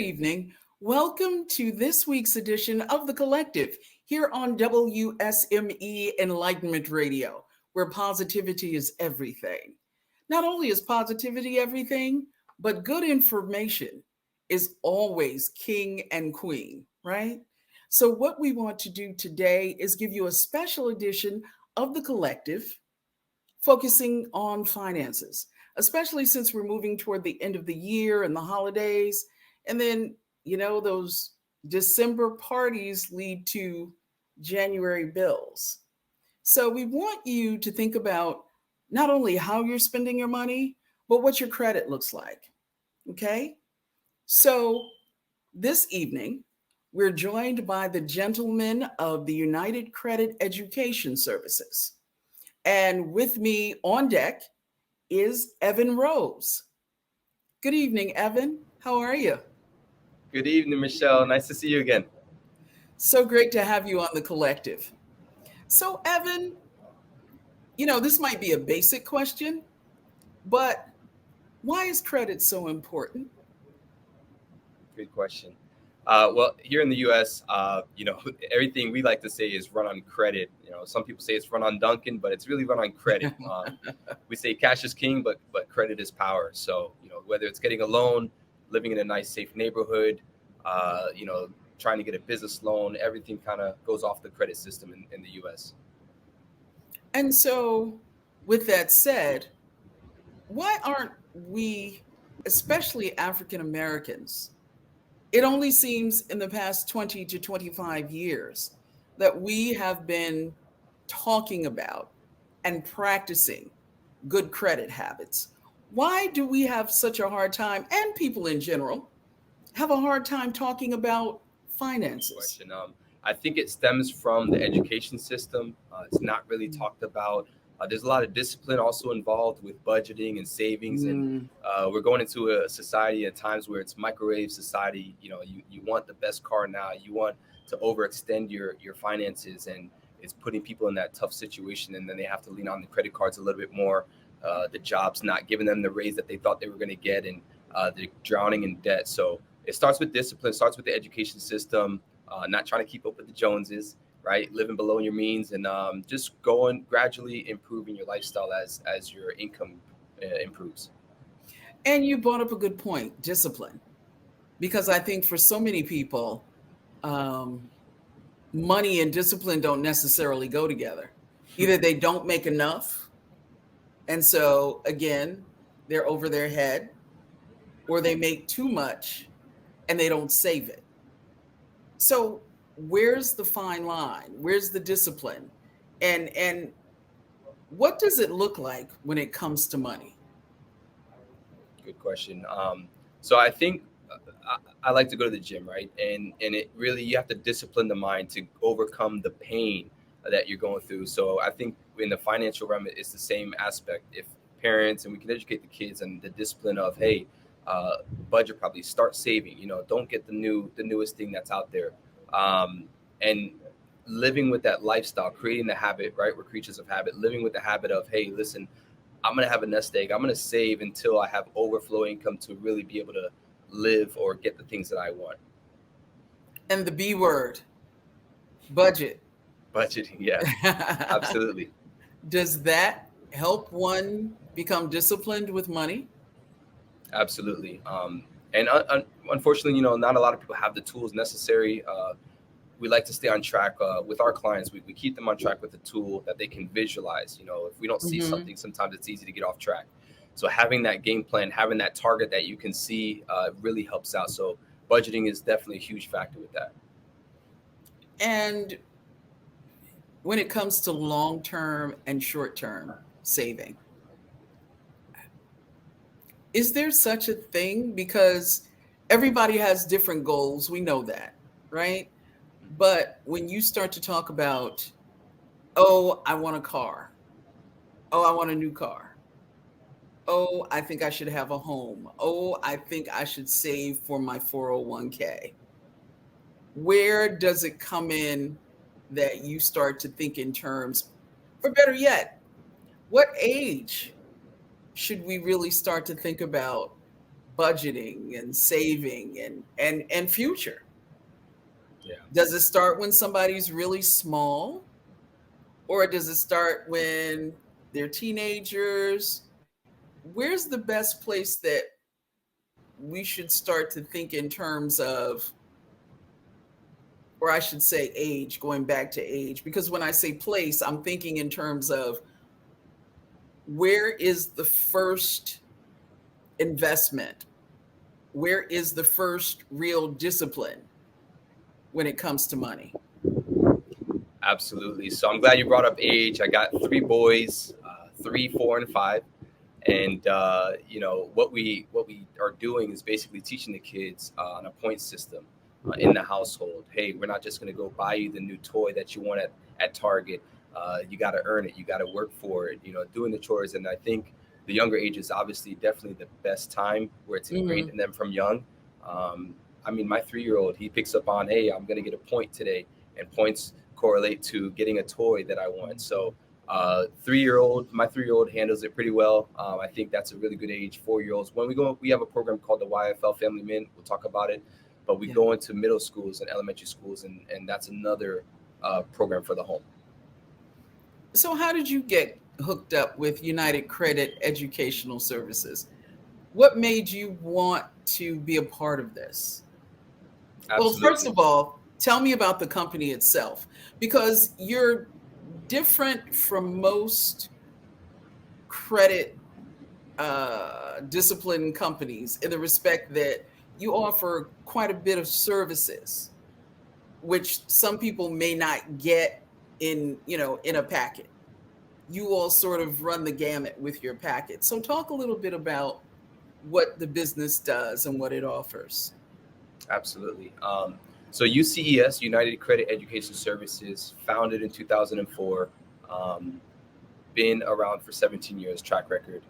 evening. Welcome to this week's edition of The Collective here on WSME Enlightenment Radio, where positivity is everything. Not only is positivity everything, but good information is always king and queen, right? So, what we want to do today is give you a special edition of The Collective focusing on finances, especially since we're moving toward the end of the year and the holidays. And then, those December parties lead to January bills. So we want you to think about not only how you're spending your money, but what your credit looks like. Okay. So this evening, we're joined by the gentlemen of the United Credit Education Services. And with me on deck is Evan Rose. Good evening, Evan. How are you? Good evening, Michelle. Nice to see you again. So great to have you on The Collective. So, Evan, this might be a basic question, but why is credit so important? Good question. Well, here in the U.S., everything we like to say is run on credit. Some people say it's run on Dunkin', but it's really run on credit. We say cash is king, but credit is power. So, whether it's getting a loan, living in a nice, safe neighborhood, trying to get a business loan, everything kind of goes off the credit system in the U.S. And so, with that said, why aren't we, especially African Americans, it only seems in the past 20 to 25 years that we have been talking about and practicing good credit habits. Why do we have such a hard time, and people in general have a hard time talking about finances? I think it stems from the education system. It's not really talked about. There's a lot of discipline also involved with budgeting and savings. And we're going into a society at times where it's microwave society. You want the best car now. You want to overextend your finances, and it's putting people in that tough situation. And then they have to lean on the credit cards a little bit more. The job's not giving them the raise that they thought they were going to get, and they're drowning in debt. So it starts with discipline, starts with the education system, not trying to keep up with the Joneses, right? Living below your means, and just going gradually improving your lifestyle as your income improves. And you brought up a good point, discipline, because I think for so many people, money and discipline don't necessarily go together. Either they don't make enough, and so again, they're over their head, or they make too much and they don't save it. So where's the fine line? Where's the discipline? And what does it look like when it comes to money? Good question. So I think I like to go to the gym, right? And it really, you have to discipline the mind to overcome the pain that you're going through. So I think in the financial realm, it's the same aspect. If parents, and we can educate the kids and the discipline of, hey, budget, probably start saving, don't get the newest thing that's out there. And living with that lifestyle, creating the habit, right? We're creatures of habit, living with the habit of, hey, listen, I'm going to have a nest egg. I'm going to save until I have overflow income to really be able to live or get the things that I want. And the B word, budget. Budgeting, yeah, absolutely. Does that help one become disciplined with money? Absolutely. And unfortunately, not a lot of people have the tools necessary. We like to stay on track with our clients. We keep them on track with a tool that they can visualize. If we don't see something, sometimes it's easy to get off track. So having that game plan, having that target that you can see really helps out. So budgeting is definitely a huge factor with that. And when it comes to long-term and short-term saving, is there such a thing? Because everybody has different goals. We know that, right? But when you start to talk about, oh, I want a car. Oh, I want a new car. Oh, I think I should have a home. Oh, I think I should save for my 401k. Where does it come in that you start to think in terms, or better yet, what age should we really start to think about budgeting and saving and future? Yeah. Does it start when somebody's really small, or does it start when they're teenagers? Where's the best place that we should start to think in terms of, or I should say age, going back to age? Because when I say place, I'm thinking in terms of where is the first investment? Where is the first real discipline when it comes to money? Absolutely. So I'm glad you brought up age. I got 3 boys, 3, 4, and 5. And what we are doing is basically teaching the kids on a point system in the household. Hey, we're not just going to go buy you the new toy that you want at Target. You got to earn it. You got to work for it. Doing the chores. And I think the younger age is obviously definitely the best time where it's ingrained in them from young. My 3-year-old, he picks up on, hey, I'm going to get a point today, and points correlate to getting a toy that I want. So my 3-year-old handles it pretty well. I think that's a really good age. 4-year-olds, when we have a program called the YFL Family Mint. We'll talk about it, but we go into middle schools and elementary schools, and that's another program for the home. So how did you get hooked up with United Credit Educational Services? What made you want to be a part of this? Absolutely. Well, first of all, tell me about the company itself, because you're different from most credit discipline companies in the respect that you offer quite a bit of services, which some people may not get in a packet. You all sort of run the gamut with your packet. So talk a little bit about what the business does and what it offers. Absolutely. So UCES, United Credit Education Services, founded in 2004, been around for 17 years, track record.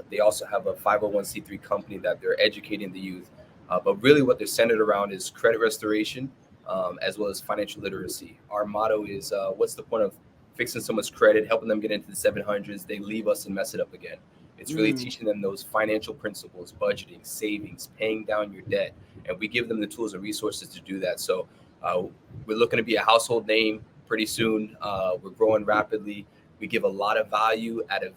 They also have a 501c3 company that they're educating the youth. But really what they're centered around is credit restoration, as well as financial literacy. Our motto is, what's the point of fixing someone's credit, helping them get into the 700s, they leave us and mess it up again. It's really teaching them those financial principles, budgeting, savings, paying down your debt. And we give them the tools and resources to do that. So we're looking to be a household name pretty soon. We're growing rapidly. We give a lot of value at a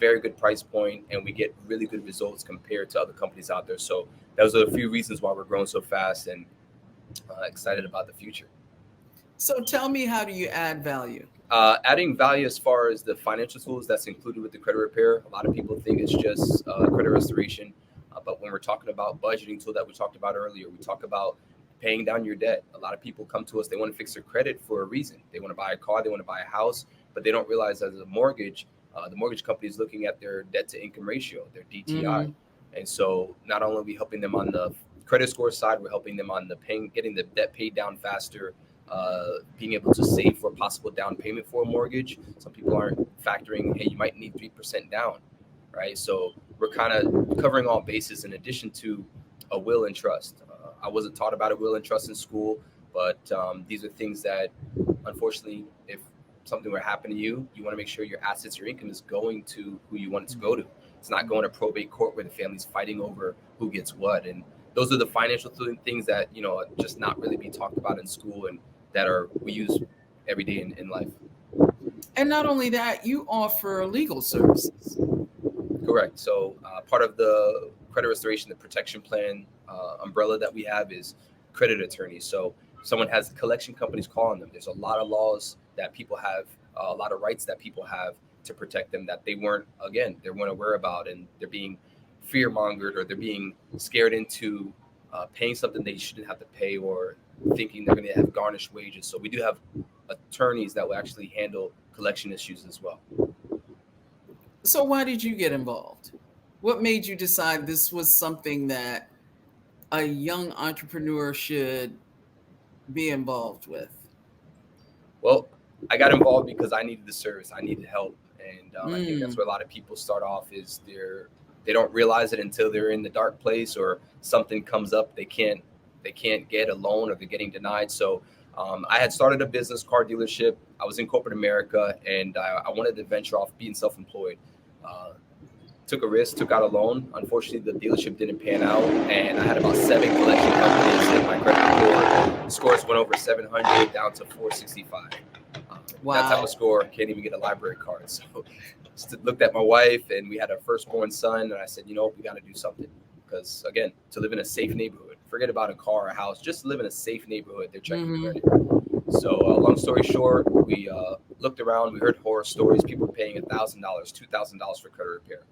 very good price point, and we get really good results compared to other companies out there. So those are a few reasons why we're growing so fast, and excited about the future. So tell me, how do you add value? Adding value as far as the financial tools that's included with the credit repair. A lot of people think it's just credit restoration. But when we're talking about budgeting tool that we talked about earlier, we talk about paying down your debt. A lot of people come to us, they want to fix their credit for a reason. They want to buy a car, they want to buy a house, but they don't realize as a mortgage, the mortgage company is looking at their debt to income ratio, their DTI. And so not only are we helping them on the credit score side, we're helping them on the getting the debt paid down faster, being able to save for a possible down payment for a mortgage. Some people aren't factoring, hey, you might need 3% down, right? So we're kind of covering all bases in addition to a will and trust. I wasn't taught about a will and trust in school, but these are things that, unfortunately, if something were to happen to you, you want to make sure your assets, your income is going to who you want it to go to. It's not going to probate court where the family's fighting over who gets what. And those are the financial things that, just not really be talked about in school, and that we use every day in life. And not only that, you offer legal services. Correct. So part of the credit restoration, the protection plan umbrella that we have is credit attorneys. So someone has collection companies calling them. There's a lot of laws that people have, a lot of rights that people have to protect them that they weren't aware about, and they're being fear mongered, or they're being scared into paying something they shouldn't have to pay, or thinking they're going to have garnished wages. So we do have attorneys that will actually handle collection issues as well. So why did you get involved? What made you decide this was something that a young entrepreneur should be involved with? Well, I got involved because I needed the service. I needed help. And I think that's where a lot of people start off, is they don't realize it until they're in the dark place, or something comes up. They can't get a loan, or they're getting denied. So I had started a business, car dealership. I was in corporate America, and I wanted to venture off being self-employed. took a risk, took out a loan. Unfortunately, the dealership didn't pan out, and I had about 7 collection companies, and my credit scores went over 700 down to 465. Wow. That type of score, can't even get a library card. So just looked at my wife, and we had our firstborn son, and I said, we got to do something. Because, again, to live in a safe neighborhood, forget about a car or a house, just live in a safe neighborhood, they're checking credit. So long story short, we looked around, we heard horror stories, people paying $1,000, $2,000 for credit repair,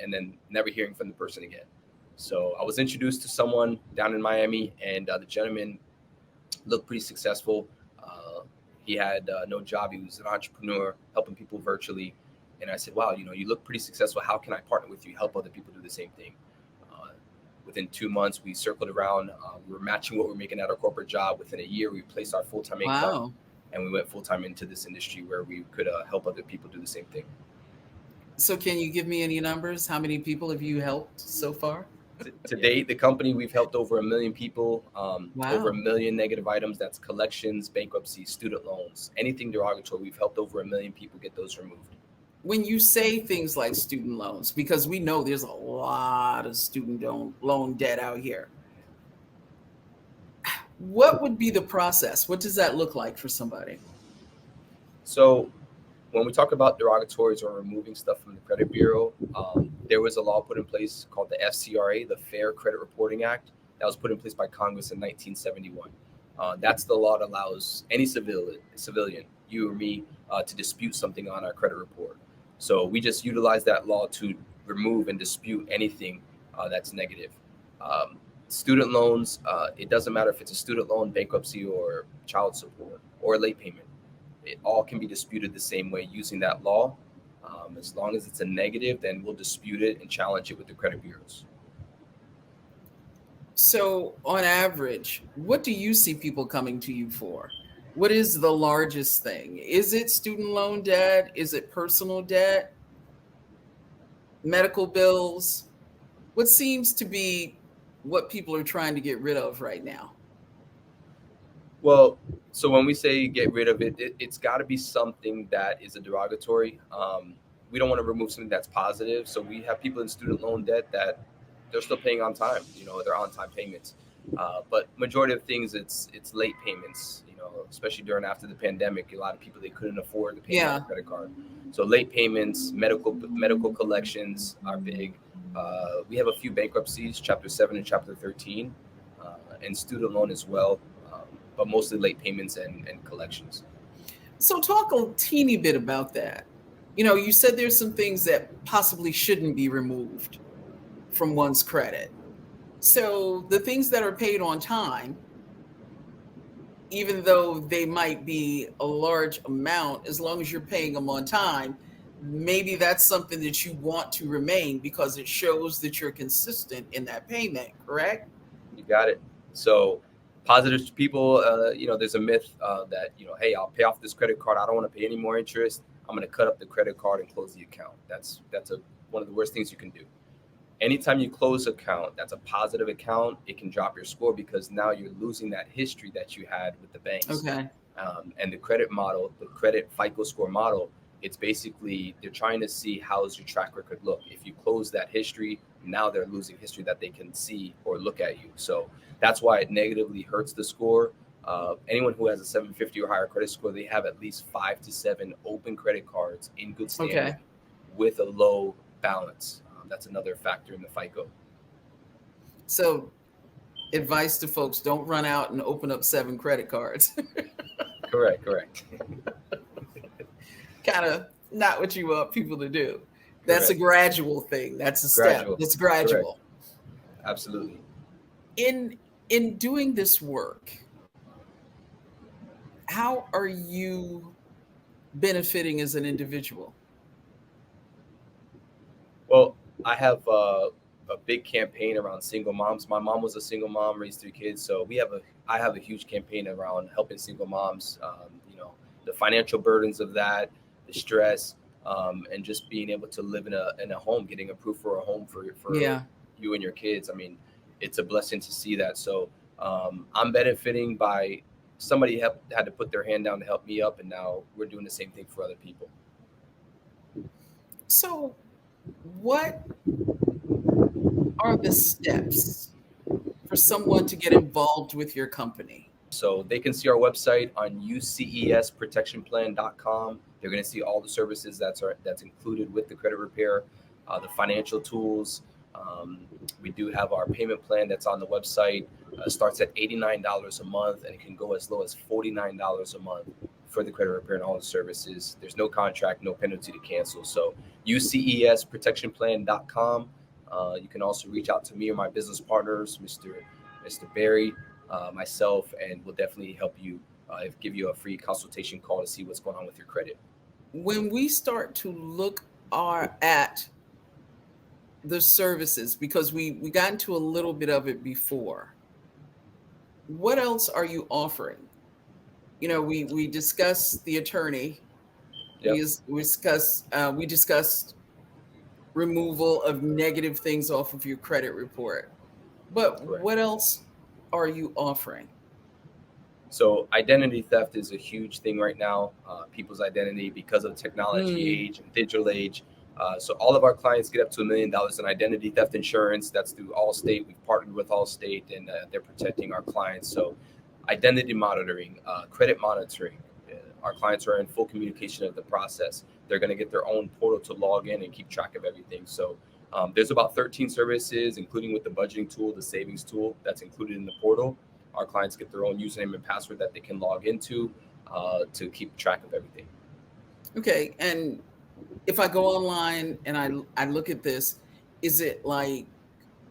and then never hearing from the person again. So I was introduced to someone down in Miami, and the gentleman looked pretty successful. He had no job. He was an entrepreneur, helping people virtually. And I said, wow, you look pretty successful. How can I partner with you, help other people do the same thing? Within 2 months, we circled around. We were matching what we're making at our corporate job. Within a year, we replaced our full-time income. And we went full-time into this industry where we could help other people do the same thing. So can you give me any numbers? How many people have you helped so far? To date, the company, we've helped over 1 million people, over 1 million negative items. That's collections, bankruptcy, student loans, anything derogatory. We've helped over 1 million people get those removed. When you say things like student loans, because we know there's a lot of student loan debt out here, what would be the process? What does that look like for somebody? So when we talk about derogatories or removing stuff from the credit bureau, there was a law put in place called the FCRA, the Fair Credit Reporting Act, that was put in place by Congress in 1971. That's the law that allows any civilian, you or me, to dispute something on our credit report. So we just utilize that law to remove and dispute anything that's negative. Student loans, it doesn't matter if it's a student loan, bankruptcy, or child support, or late payment. It all can be disputed the same way using that law. As long as it's a negative, then we'll dispute it and challenge it with the credit bureaus. So on average, what do you see people coming to you for? What is the largest thing? Is it student loan debt? Is it personal debt? Medical bills? What seems to be what people are trying to get rid of right now? Well, so when we say get rid of it, it's got to be something that is a derogatory. We don't want to remove something that's positive. So we have people in student loan debt that they're still paying on time. They're on time payments. But majority of things, it's late payments. Especially during after the pandemic, a lot of people, they couldn't afford to pay on a credit card. So late payments, medical collections are big. We have a few bankruptcies, Chapter 7 and Chapter 13, and student loan as well. But mostly late payments and collections. So talk a teeny bit about that. You said there's some things that possibly shouldn't be removed from one's credit. So the things that are paid on time, even though they might be a large amount, as long as you're paying them on time, maybe that's something that you want to remain because it shows that you're consistent in that payment, correct? You got it. So positive people, there's a myth that, hey, I'll pay off this credit card. I don't want to pay any more interest. I'm going to cut up the credit card and close the account. That's one of the worst things you can do. Anytime you close an account, that's a positive account, it can drop your score because now you're losing that history that you had with the banks. Okay. And the credit model, the credit FICO score model, it's basically they're trying to see how's your track record look. If you close that history, now they're losing history that they can see or look at you. So that's why it negatively hurts the score. Anyone who has a 750 or higher credit score, they have at least 5 to 7 open credit cards in good standing with a low balance. That's another factor in the FICO. So advice to folks, don't run out and open up 7 credit cards. Correct. Kind of not what you want people to do. That's a gradual thing. That's a step. It's gradual. Correct. Absolutely. In doing this work, how are you benefiting as an individual? Well, I have a big campaign around single moms. My mom was a single mom, raised 3 kids. So I have a huge campaign around helping single moms, the financial burdens of that, the stress, and just being able to live in a home, getting approved for a home for you and your kids. I mean, it's a blessing to see that. So I'm benefiting by somebody had to put their hand down to help me up. And now we're doing the same thing for other people. So What are the steps for someone to get involved with your company? So they can see our website on ucesprotectionplan.com. They're going to see all the services that's included with the credit repair, the financial tools. Um, we do have our payment plan that's on the website. Starts at $89 a month, and it can go as low as $49 a month for the credit repair and all the services. There's no contract, no penalty to cancel. So ucesprotectionplan.com. You can also reach out to me or my business partners, Mr. Barry, myself, and we'll definitely help you, give you a free consultation call to see what's going on with your credit. When we start to look at the services, because we got into a little bit of it before, what else are you offering? We discussed the attorney. Yep. We discussed removal of negative things off of your credit report. But Correct. what else are you offering? So identity theft is a huge thing right now. People's identity, because of technology age and digital age. So all of our clients get up to $1 million in identity theft insurance. That's through Allstate. We've partnered with Allstate, and they're protecting our clients. So identity monitoring, credit monitoring. Our clients are in full communication of the process. They're going to get their own portal to log in and keep track of everything. So there's about 13 services, including with the budgeting tool, the savings tool that's included in the portal. Our clients get their own username and password that they can log into to keep track of everything. Okay. And if I go online and I look at this, is it like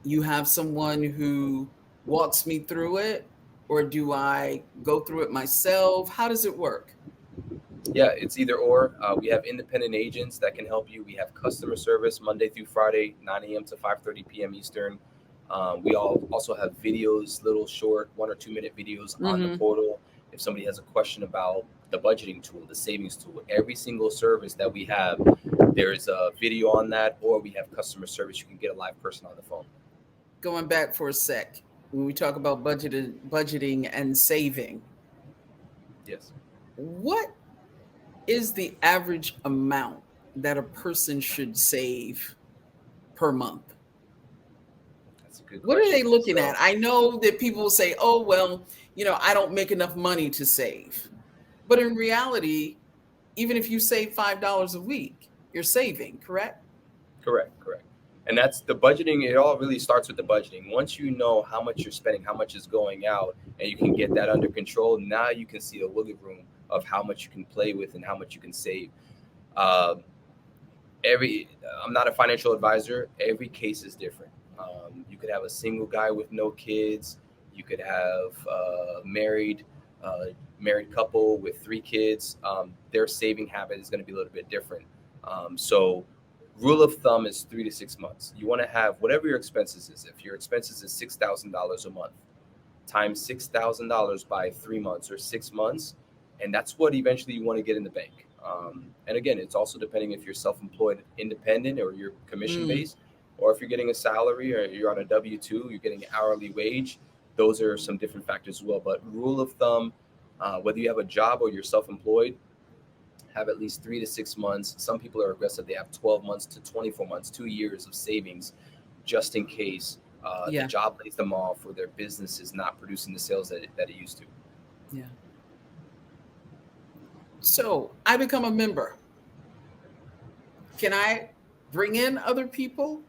you have someone who walks me through it, or do I go through it myself? How does it work? Yeah, it's either or. We have independent agents that can help you. We have customer service Monday through Friday, 9 a.m. to 5:30 p.m. Eastern. We also have videos, little short 1 or 2 minute videos on the portal. If somebody has a question about the budgeting tool, the savings tool, every single service that we have, there is a video on that, or we have customer service. You can get a live person on the phone. Going back for a sec, when we talk about budgeting and saving, yes, what is the average amount that a person should save per month? that's a good What question. are they looking at? I know that people will say, oh, well, I don't make enough money to save. But in reality, even if you save $5 a week, you're saving, correct? Correct. And that's the budgeting. It all really starts with the budgeting. Once you know how much you're spending, how much is going out, and you can get that under control, now you can see the wiggle room of how much you can play with and how much you can save. I'm not a financial advisor. Every case is different. You could have a single guy with no kids. You could have a married couple with 3 kids. Their saving habit is going to be a little bit different. So rule of thumb is 3 to 6 months. You want to have whatever your expenses is. If your expenses is $6,000 a month, times $6,000 by 3 months or 6 months, and that's what eventually you want to get in the bank. And again, it's also depending if you're self-employed, independent, or you're commission-based, or if you're getting a salary or you're on a W-2, you're getting an hourly wage. Those are some different factors as well. But rule of thumb, whether you have a job or you're self-employed, have at least 3 to 6 months. Some people are aggressive. They have 12 months to 24 months, 2 years of savings, just in case the job lays them off or their business is not producing the sales that it used to. Yeah. So I become a member. Can I bring in other people?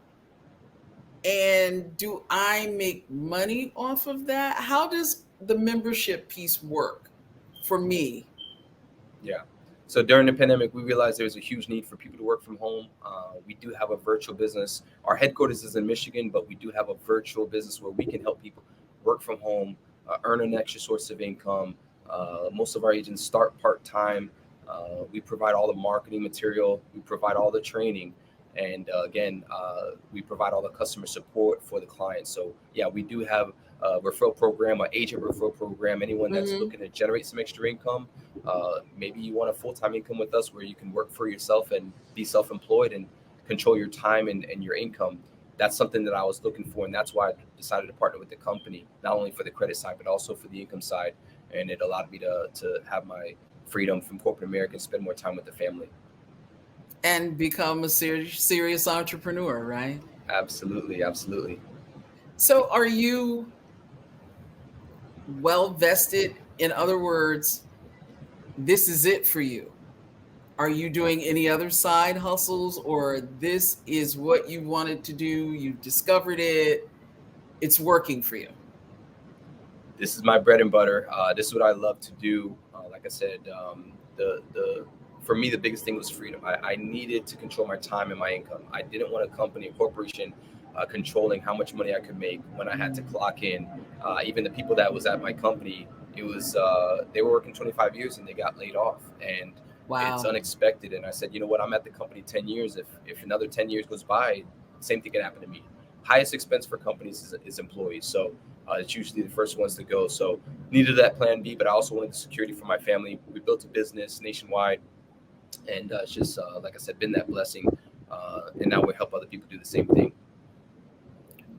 And do I make money off of that? How does the membership piece work for me? Yeah. So during the pandemic, we realized there was a huge need for people to work from home. We do have a virtual business. Our headquarters is in Michigan, but we do have a virtual business where we can help people work from home, earn an extra source of income. Most of our agents start part-time. We provide all the marketing material. We provide all the training. And again, we provide all the customer support for the clients. So yeah, we do have a referral program, an agent referral program. Anyone that's looking to generate some extra income, maybe you want a full-time income with us where you can work for yourself and be self-employed and control your time and your income. That's something that I was looking for. And that's why I decided to partner with the company, not only for the credit side, but also for the income side. And it allowed me to have my freedom from corporate America and spend more time with the family. and become a serious entrepreneur, right? Absolutely, absolutely. So are you well vested? In other words, this is it for you. Are you doing any other side hustles, or this is what you wanted to do? You discovered it. It's working for you. This is my bread and butter. This is what I love to do. Like I said, the for me the biggest thing was freedom. I needed to control my time and my income. I didn't want a company, a corporation, controlling how much money I could make when I had to clock in. Even the people that was at my company, it was they were working 25 years and they got laid off, and it's Wow. unexpected. And I said, you know what? I'm at the company 10 years. If another 10 years goes by, same thing can happen to me. Highest expense for companies is employees. So it's usually the first ones to go. So needed that plan B, but I also wanted the security for my family. We built a business nationwide, and it's just like I said, been that blessing. And now we help other people do the same thing.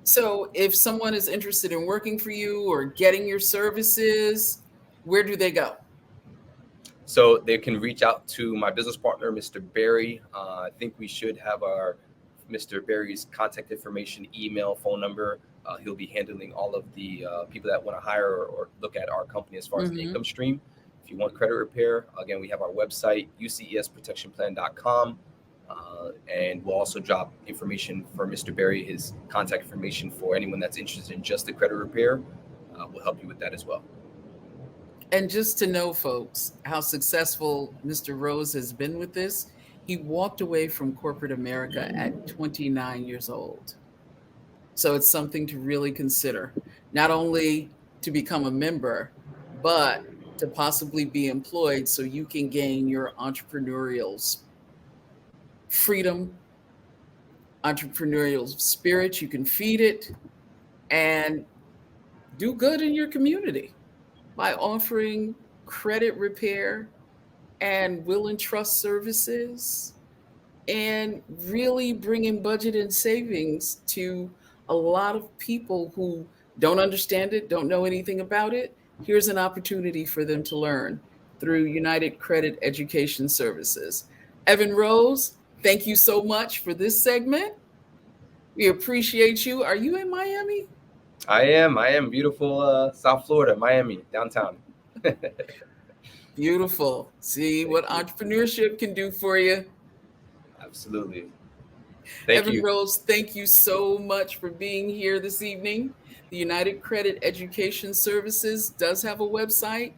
So if someone is interested in working for you or getting your services, where do they go? So they can reach out to my business partner, Mr. Barry. I think we should have our Mr. Barry's contact information, email, phone number. He'll be handling all of the people that want to hire or look at our company as far as the income stream. If you want credit repair, again, we have our website, ucesprotectionplan.com. And we'll also drop information for Mr. Barry, his contact information for anyone that's interested in just the credit repair. We'll help you with that as well. And just to know, folks, how successful Mr. Rose has been with this, he walked away from corporate America at 29 years old. So it's something to really consider, not only to become a member, but to possibly be employed so you can gain your entrepreneurial freedom, entrepreneurial spirit. You can feed it and do good in your community by offering credit repair and will and trust services and really bringing budget and savings to a lot of people who don't understand it, don't know anything about it. Here's an opportunity for them to learn through United Credit Education Services. Evan Rose, thank you so much for this segment. We appreciate you. Are you in Miami? I am beautiful South Florida, Miami, downtown. Beautiful. See what entrepreneurship can do for you. Absolutely. Thank Evan you. Rose, thank you so much for being here this evening. The United Credit Education Services does have a website.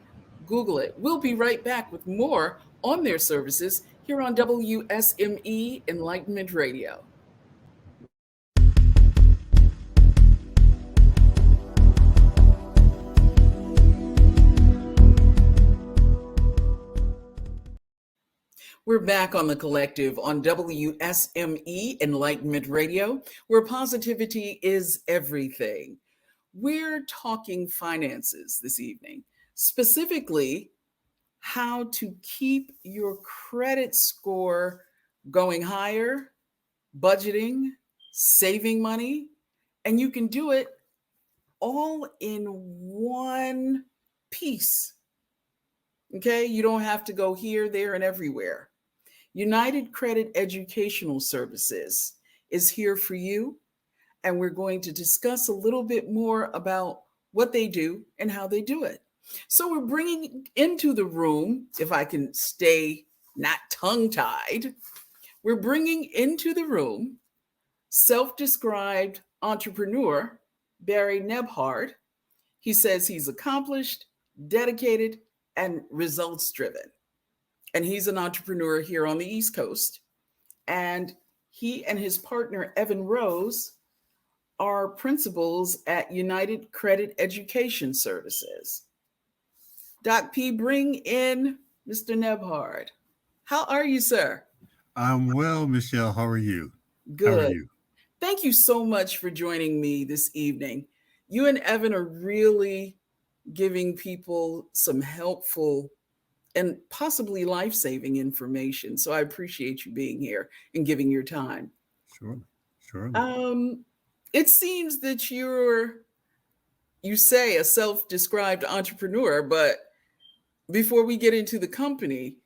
Google it. We'll be right back with more on their services here on WSME Enlightenment Radio. We're back on The Collective on WSME Enlightenment Radio, where positivity is everything. We're talking finances this evening, specifically how to keep your credit score going higher, budgeting, saving money, and you can do it all in one piece. Okay, you don't have to go here, there, and everywhere. United Credit Educational Services is here for you, and we're going to discuss a little bit more about what they do and how they do it. So we're bringing into the room, if I can stay not tongue-tied, we're bringing into the room self-described entrepreneur Barry Nembhard. He says he's accomplished, dedicated, and results-driven. And he's an entrepreneur here on the East Coast. And he and his partner, Evan Rose, are principals at United Credit Education Services. Doc P, bring in Mr. Nembhard. How are you, sir? I'm well, Michelle. How are you? Good. How are you? Thank you so much for joining me this evening. You and Evan are really giving people some helpful and possibly life-saving information. So I appreciate you being here and giving your time. Sure. It seems that you say a self-described entrepreneur, but before we get into the company,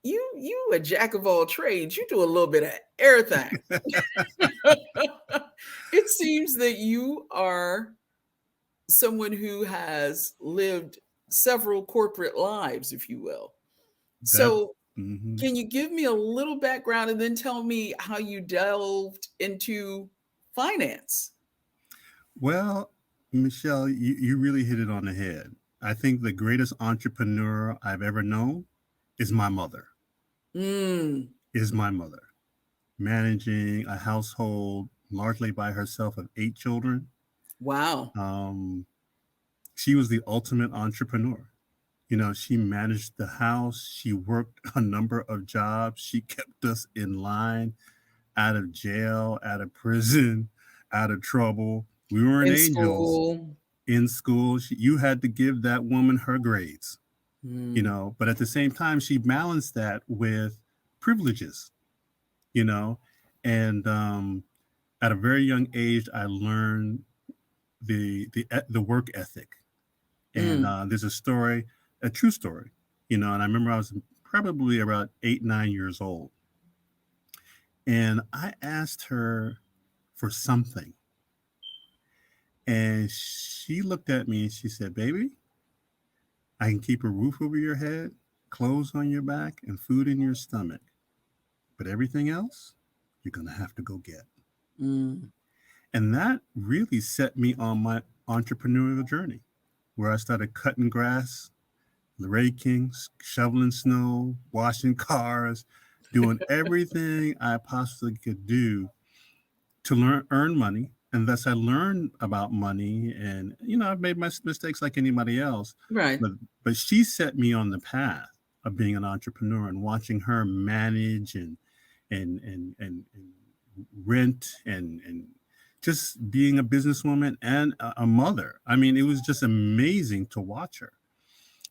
you a jack of all trades. You do a little bit of everything. It seems that you are someone who has lived several corporate lives, if you will. That's So, can you give me a little background and then tell me how you delved into finance? well, Michelle, you really hit it on the head. I think the greatest entrepreneur I've ever known is my mother. Mm, Is my mother managing a household largely by herself of 8 children. wow. She was the ultimate entrepreneur. She managed the house. She worked a number of jobs. She kept us in line, out of jail, out of prison, out of trouble. We weren't In angels school. in school. You had to give that woman her grades, Mm, but at the same time, she balanced that with privileges, you know, and at a very young age, I learned the work ethic. And mm, there's a story, a true story, and I remember I was probably about 8, 9 years old. And I asked her for something. And she looked at me and she said, "Baby, I can keep a roof over your head, clothes on your back, and food in your stomach. But everything else, you're going to have to go get." mm. And that really set me on my entrepreneurial journey, where I started cutting grass, raking, shoveling snow, washing cars, doing everything I possibly could do to earn money. And thus I learned about money. And, I've made my mistakes like anybody else. Right. But she set me on the path of being an entrepreneur, and watching her manage and rent and just being a businesswoman and a mother. I mean, it was just amazing to watch her.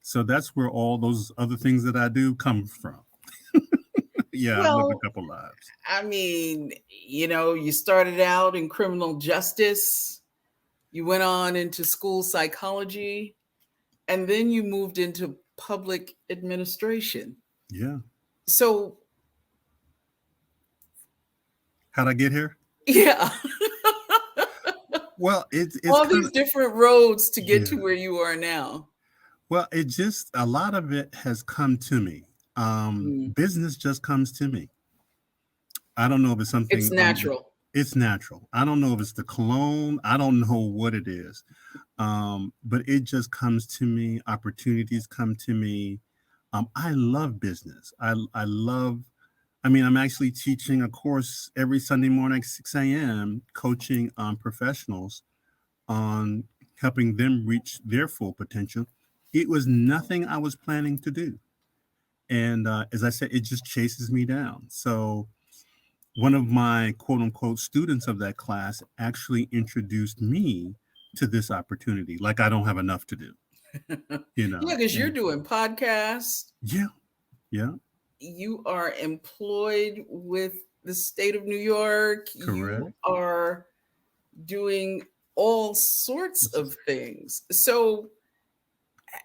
So that's where all those other things that I do come from. Yeah, I've lived a Well, couple lives. I mean, you started out in criminal justice, you went on into school psychology, and then you moved into public administration. Yeah. So, How'd I get here? yeah, Well, it's all kind these of, different roads to get yeah. to where you are now. Well, it just, a lot of it has come to me. Mm. Business just comes to me. I don't know if it's It's something natural. it's natural. I don't know if it's the cologne. I don't know what it is. But it just comes to me. Opportunities come to me. I love business. I love, I'm actually teaching a course every Sunday morning at 6 a.m., coaching professionals on helping them reach their full potential. It was nothing I was planning to do. And as I said, it just chases me down. So one of my quote unquote students of that class actually introduced me to this opportunity. Like I don't have enough to do, Yeah, because you're And doing podcasts, yeah, yeah, you are employed with the state of New York, you correct. are doing all sorts of things. So,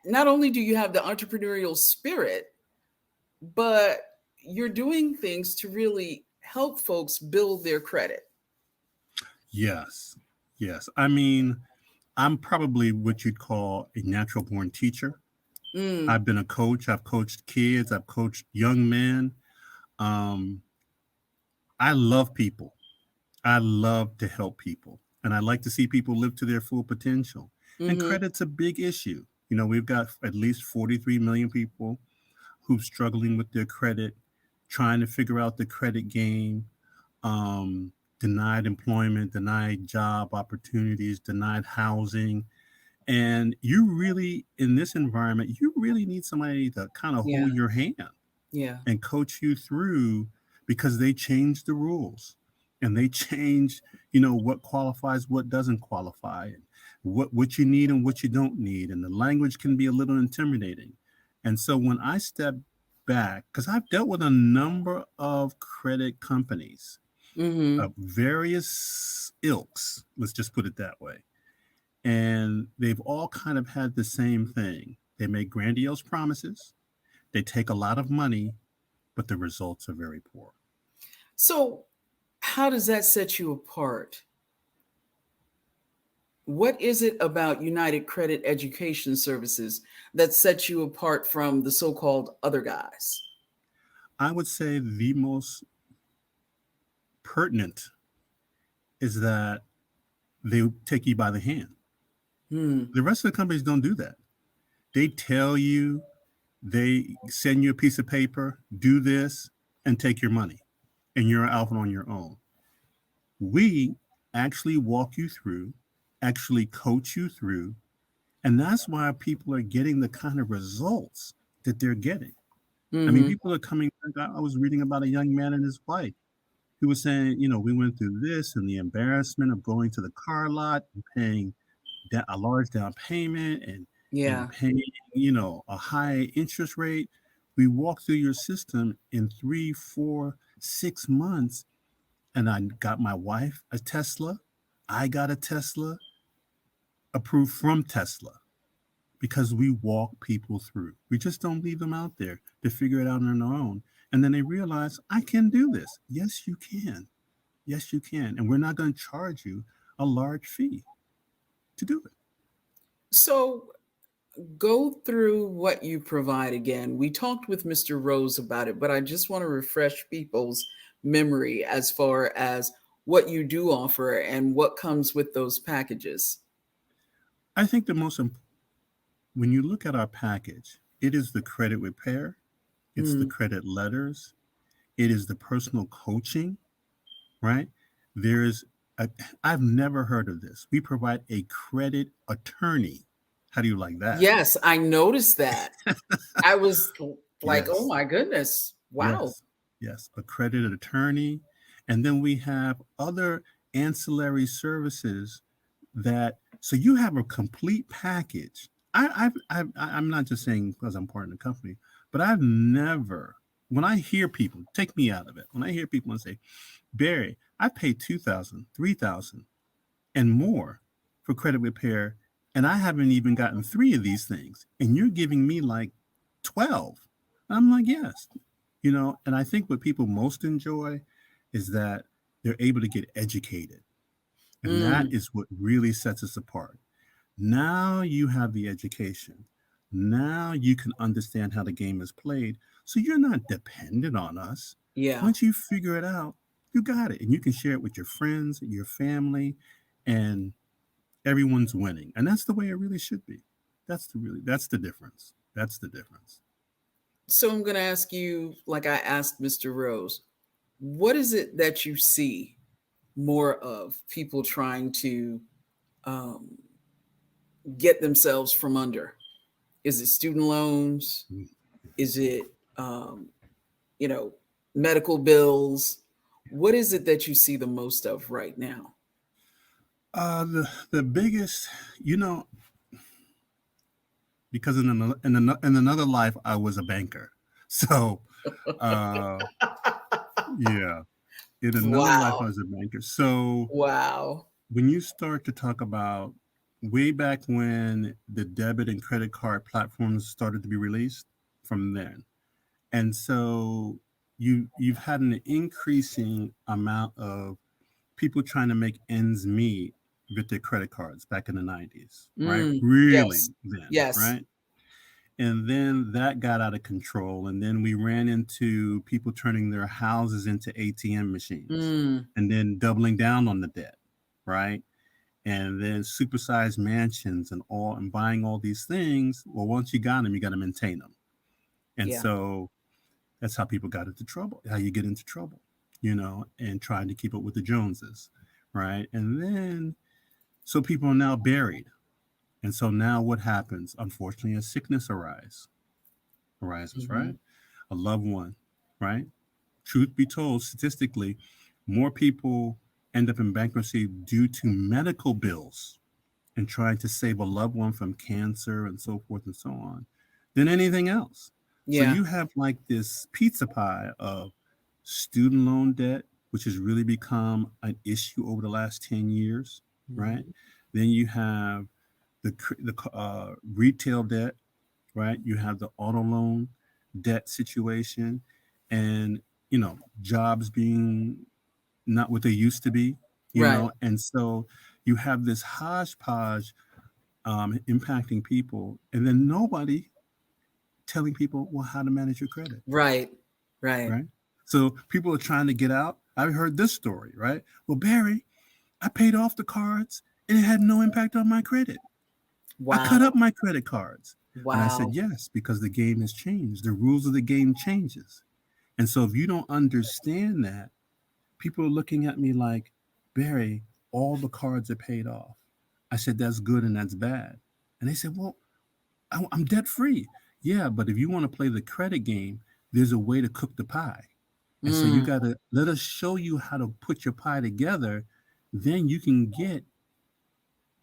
not only do you have the entrepreneurial spirit, but you're doing things to really help folks build their credit. Yes, yes. I'm probably what you'd call a natural born teacher. Mm, I've been a coach. I've coached kids. I've coached young men. Um, I love people. I love to help people. And I like to see people live to their full potential. And hmm. credit's a big issue. We've got at least 43 million people who's struggling with their credit, trying to figure out the credit game, denied employment, denied job opportunities, denied housing. And you really, in this environment, you really need somebody to kind of Yeah, hold your hand yeah, and coach you through, because they change the rules and they change, what qualifies, what doesn't qualify, and what you need and what you don't need. And the language can be a little intimidating. And so when I step back, because I've dealt with a number of credit companies hmm, of various ilks, let's just put it that way. And they've all kind of had the same thing. They make grandiose promises. They take a lot of money, but the results are very poor. So, how does that set you apart? What is it about United Credit Education Services that sets you apart from the so-called other guys? I would say the most pertinent is that they take you by the hand. The rest of the companies don't do that. They tell you, they send you a piece of paper, do this, and take your money, and you're out on your own. We actually walk you through, actually coach you through, and that's why people are getting the kind of results that they're getting. I mean, people are coming. I was reading about a young man and his wife who was saying, we went through this and the embarrassment of going to the car lot and paying a large down payment and paying, a high interest rate. We walked through your system in 3, 4, 6 months, and I got my wife a Tesla. I got a Tesla approved from Tesla because we walk people through. We just don't leave them out there to figure it out on their own. And then they realize, I can do this. Yes, you can. Yes, you can. And we're not going to charge you a large fee to do it. So go through what you provide again. We talked with Mr. Rose about it, but I just want to refresh people's memory as far as what you do offer and what comes with those packages. I think when you look at our package, it is the credit repair, it's the credit letters, it is the personal coaching, right? I've never heard of this. We provide a credit attorney. How do you like that? Yes, I noticed that. I was like, oh my goodness. Wow. Yes, a credit attorney. And then we have other ancillary services so you have a complete package. I'm not just saying because I'm part of the company, but I've never, when I hear people, take me out of it, when I hear people and say, Barry, I paid $2,000, $3,000 and more for credit repair, and I haven't even gotten 3 of these things, and you're giving me like 12. And I'm like, yes. And I think what people most enjoy is that they're able to get educated. And that is what really sets us apart. Now you have the education. Now you can understand how the game is played. So you're not dependent on us. Yeah. Once you figure it out, you got it. And you can share it with your friends, your family, and everyone's winning. And that's the way it really should be. That's the difference. That's the difference. So I'm going to ask you, like I asked Mr. Rose, what is it that you see more of people trying to get themselves from under? Is it student loans? Is it, medical bills? What is it that you see the most of right now? The biggest, because in another life I was a banker, so yeah. In another life, I was a banker. So when you start to talk about way back when the debit and credit card platforms started to be released from then. And so you've had an increasing amount of people trying to make ends meet with their credit cards back in the 90s, right? Really then, right? And then that got out of control. And then we ran into people turning their houses into ATM machines and then doubling down on the debt, right? And then supersized mansions and buying all these things. Well, once you got them, you got to maintain them. And so that's how people got into trouble, how you get into trouble, and trying to keep up with the Joneses, right? And then, so people are now buried. And so now what happens? Unfortunately, a sickness arises, right? A loved one, right? Truth be told, statistically, more people end up in bankruptcy due to medical bills and trying to save a loved one from cancer and so forth and so on than anything else. So you have like this pizza pie of student loan debt, which has really become an issue over the last 10 years, right? Then you have the retail debt, right? You have the auto loan debt situation. and jobs being not what they used to be, Right. and so you have this hodgepodge impacting people, and then nobody telling people, well, how to manage your credit. Right. Right. So people are trying to get out. I've heard this story, right? Well, Barry, I paid off the cards and it had no impact on my credit. Wow. I cut up my credit cards. Wow. And I said, yes, because the game has changed. The rules of the game changes. And so if you don't understand that, people are looking at me like, Barry, all the cards are paid off. I said, that's good and that's bad. And they said, well, I'm debt free. Yeah, but if you want to play the credit game, there's a way to cook the pie. And so you got to let us show you how to put your pie together. Then you can get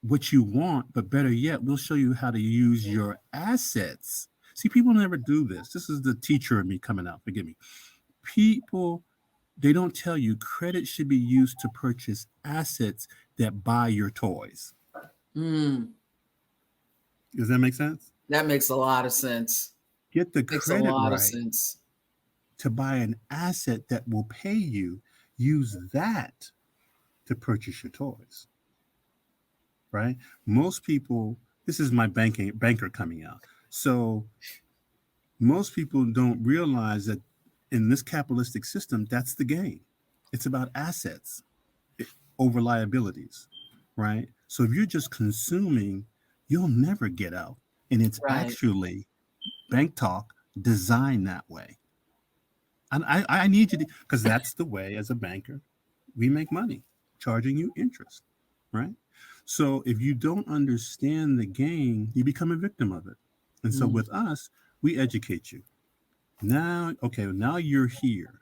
what you want, but better yet, we'll show you how to use your assets. See, people never do this. This is the teacher in me coming out. Forgive me. People, they don't tell you credit should be used to purchase assets that buy your toys. Does that make sense? That makes a lot of sense. Get the credit right of sense. to buy an asset that will pay you. Use that to purchase your toys. Right? Most people, this is my banker coming out. So most people don't realize that in this capitalistic system, that's the game. It's about assets over liabilities, right? So if you're just consuming, you'll never get out. And it's actually bank talk designed that way. And I need you to, because that's the way as a banker, we make money, charging you interest, right? So if you don't understand the game, you become a victim of it. And so with us, we educate you. Now you're here.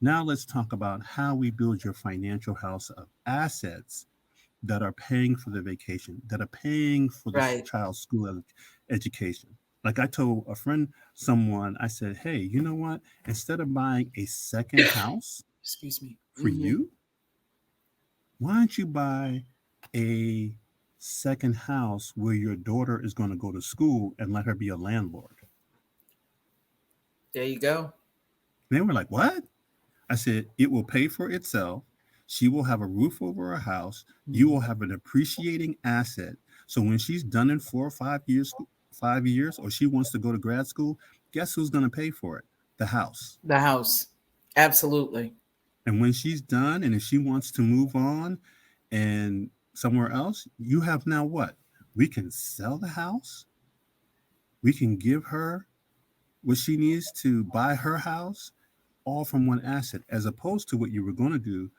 Now let's talk about how we build your financial house of assets that are paying for the vacation, that are paying for the child's school education. Like I told a friend, I said, hey, you know what? Instead of buying a second house, for you, why don't you buy a second house where your daughter is going to go to school and let her be a landlord? There you go. They were like, what? I said, it will pay for itself. She will have a roof over her house. You will have an appreciating asset. So when she's done in 4 or 5 years, or she wants to go to grad school, guess who's going to pay for it? The house. The house. Absolutely. And when she's done, and if she wants to move on and somewhere else, you have now what? We can sell the house. We can give her what she needs to buy her house, all from one asset, as opposed to what you were going to do,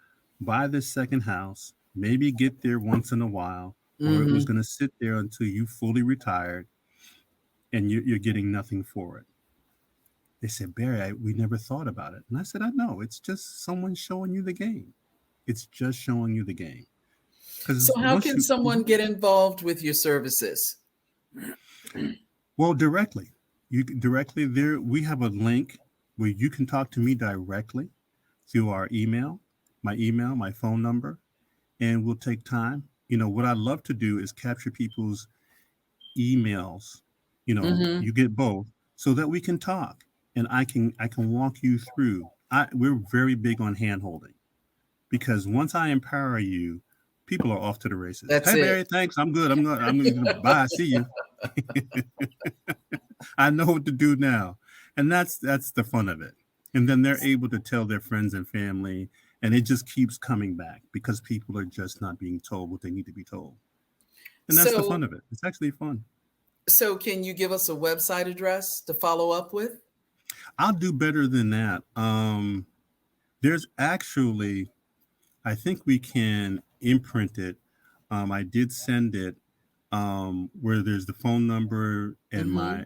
buy this second house, maybe get there once in a while, or it was going to sit there until you fully retired and you're getting nothing for it. They said, Barry, we never thought about it. And I said, I know. It's just someone showing you the game. It's just showing you the game. So how can someone get involved with your services? Well, directly. You directly there. We have a link where you can talk to me directly through our email, my phone number, and we'll take time. What I love to do is capture people's emails. You get both so that we can talk and I can walk you through. We're very big on hand holding, because once I empower you, people are off to the races. That's hey, it. Barry, thanks. I'm good. I'm going to bye. See you. I know what to do now. And that's the fun of it. And then they're able to tell their friends and family, and it just keeps coming back because people are just not being told what they need to be told. And that's the fun of it. It's actually fun. So can you give us a website address to follow up with? I'll do better than that. There's actually, I think we can imprint it. I did send it where there's the phone number and my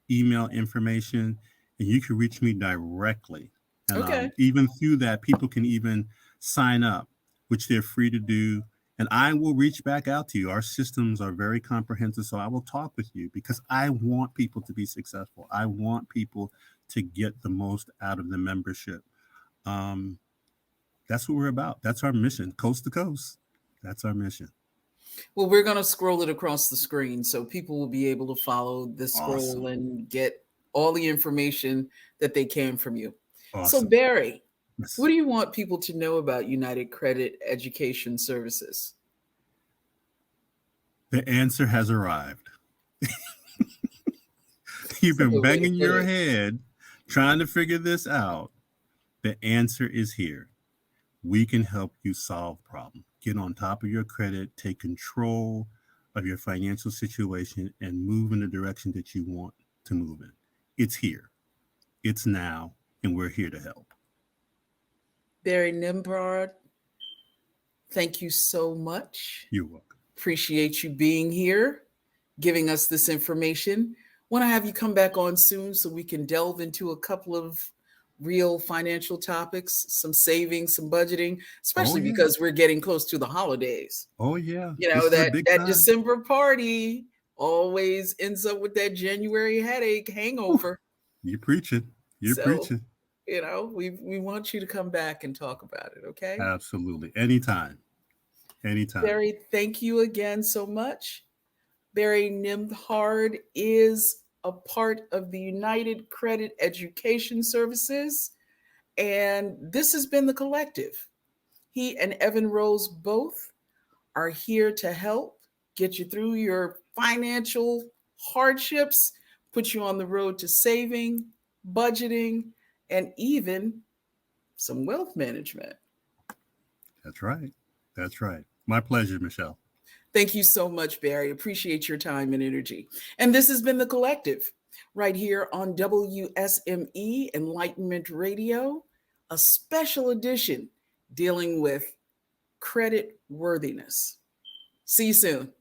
email information, and you can reach me directly. And even through that, people can even sign up, which they're free to do. And I will reach back out to you. Our systems are very comprehensive, so I will talk with you because I want people to be successful. I want people to get the most out of the membership. That's what we're about. That's our mission, coast to coast. That's our mission. Well, we're going to scroll it across the screen so people will be able to follow the scroll and get all the information that they can from you. Awesome. So, Barry, Yes. what do you want people to know about United Credit Education Services? The answer has arrived. You've been banging your head trying to figure this out. The answer is here. We can help you solve problems. Get on top of your credit, take control of your financial situation, and move in the direction that you want to move in. It's here. It's now, and we're here to help. Barry Nembhard, thank you so much. You're welcome. Appreciate you being here, giving us this information. Want to have you come back on soon so we can delve into a couple of real financial topics, some savings, some budgeting, especially because we're getting close to the holidays. Oh, yeah. You know, that December party always ends up with that January headache hangover. You're preaching. You're preaching. You know, we want you to come back and talk about it, okay? Absolutely. Anytime. Barry, thank you again so much. Barry Nembhard is a part of the United Credit Education Services, and this has been The Collective. He and Evan Rose both are here to help get you through your financial hardships, put you on the road to saving, budgeting, and even some wealth management. That's right. My pleasure, Michelle. Thank you so much, Barry. Appreciate your time and energy. And this has been The Collective right here on WSME Enlightenment Radio, a special edition dealing with credit worthiness. See you soon.